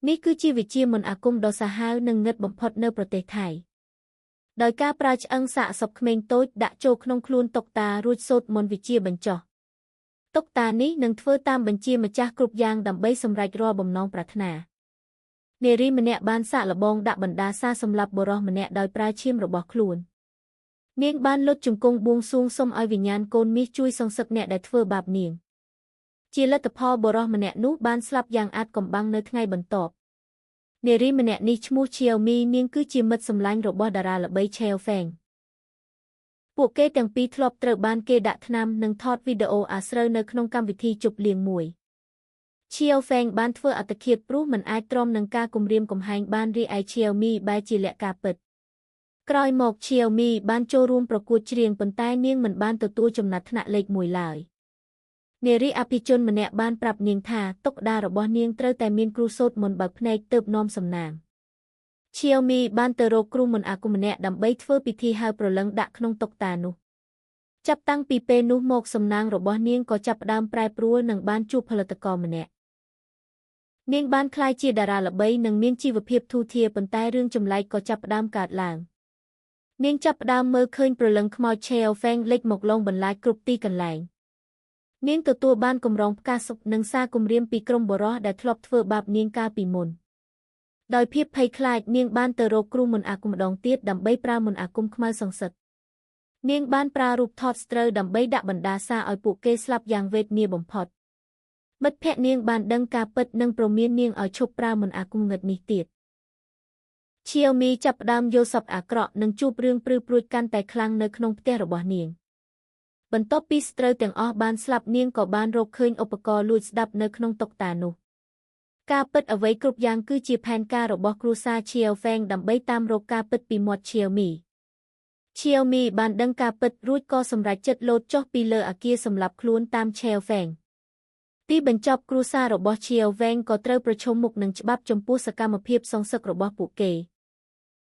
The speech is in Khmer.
នេះគឺជាវិជាមន្តអាគមដ៏សាហាវនិងងឹតបំផុតនៅប្រទេសថៃដោយការប្រើឆ្អឹងសាកសពក្មេងតូចដាក់ចូលក្នុងខ្លួនតុកតារួចសូត្រមន្តវិជាបញ្ចុះតុកតានេះនឹងធ្វើតាមបញ្ជាម្ចាស់គ្រប់យ៉ាងដើម្បីសម្រេចរាល់បំណងប្រាថ្នានារីម្នាក់បានសាកល្បងដាក់បណ្ដាសាសម្រាប់បុរសម្នាក់ដោយប្រើឈាមរបស់ខ្លួននាងបានលុតជង្គង់បួងសួងសុំឲ្យវិញ្ញាណកូនមាសជួយសងសឹកអ្នកដែលធ្វើបាបនាងជាលទ្ធផលបុរសម្នាក់នោះបានស្លាប់យ៉ាងអាថ៌កំបាំងនៅថ្ងៃបន្ទាប់នារីម្នាក់នេះឈ្មោះឈៀវមីនាងគឺជាមិត្តសម្លាញ់របស់តារាល្បីឆេវហ្វេងពួកគេទាំងពីរធ្លាប់ត្រូវបានគេដាក់ថ្នាំនិងថតវីដេអូអាស្រូវនៅក្នុងកម្មវិធីជប់លៀងមួយឈៀវហ្វេងបានធ្វើអត្តឃាតព្រោះមិនអាចទ្រាំនឹងការគំរាមកំហែងបានរីឯឈៀវមីបែរជាលាក់ការពិតក្រោយមកឈៀវមីបានចូលរួមប្រកួតច្រៀងប៉ុន្តែនាងមិនបានទទួលចំណាត់ថ្នាក់លេខ1ឡើយនារីអភិជនម្នាក់បានប្រាប់នាងថាតុក្កតារបស់នាងត្រូវតែមានគ្រូសូត្រមន្តបើកភ្នែកទើបនាំសំណាងឈៀវមីបានទៅរកគ្រូមន្តអាគមម្នាក់ដើម្បីធ្វើពិធីហៅព្រលឹងដាក់ក្នុងតុក្កតានោះចាប់តាំងពីពេលនោះមកសំណាងរបស់នាងក៏ចាប់ផ្ដើមប្រែប្រួលនិងបានជួបផលិតករម្នាក់នាងបានក្លាយជាតារាល្បីនិងមានជីវភាពធូរធារប៉ុន្តែរឿងចម្លែកក៏ចាប់ផ្ដើមកើតឡើងនាងចាប់ផ្ដើមមើលឃើញព្រលឹងខ្មោចឆេវហ្វេងលេចមកលងបន្លាចគ្រប់ទីកន្លែងនាងទទួលបានកម្រងផ្កាសុកនិងសារគំរាមពីក្រុមបុរសដែលធ្លាប់ធ្វើបាបនាងកាលពីមុនដោយភាពភ័យខ្លាចនាងបានទៅរកគ្រូមន្តអាគមម្ដងទៀតដើម្បីប្រើមន្តអាគមខ្មៅសងសឹកនាងបានប្រើរូបថតស្រូវដើម្បីដាក់បណ្ដាសាឲ្យពួកគេស្លាប់យ៉ាងវេទនាបំផុតមិត្តភក្តិនាងបានដឹងការពិតនិងព្រមាននាងឲ្យឈប់ប្រើមន្តអាគមងឹតនេះទៀតឈៀវមីចាប់ផ្ដើមយល់សប្តិអាក្រក់និងជួបរឿងព្រឺព្រួចកាន់តែខ្លាំងនៅក្នុងផ្ទះរបស់នាងបន្ទាប់ពីស្រូវទាំងអស់បានស្លាប់នាងក៏បានរកឃើញឧបករណ៍លួចស្ដាប់នៅក្នុងតុក្កតានោះការពិតអ្វីគ្រប់យ៉ាងគឺជាផែនការរបស់គ្រួសារឈៀវហ្វេងដើម្បីតាមរកការពិតពីមាត់ឈៀវមីឈៀវមីបានដឹងការពិតរួចក៏សម្រេចចិត្តលោតចុះពីលើអគារសម្លាប់ខ្លួនតាមឈៀវហ្វេងទីបញ្ចប់គ្រួសាររបស់ឈៀវហ្វេងក៏ត្រូវប្រឈមមុខនឹងច្បាប់ចំពោះសកម្មភាពសងសឹករបស់ពួកគេ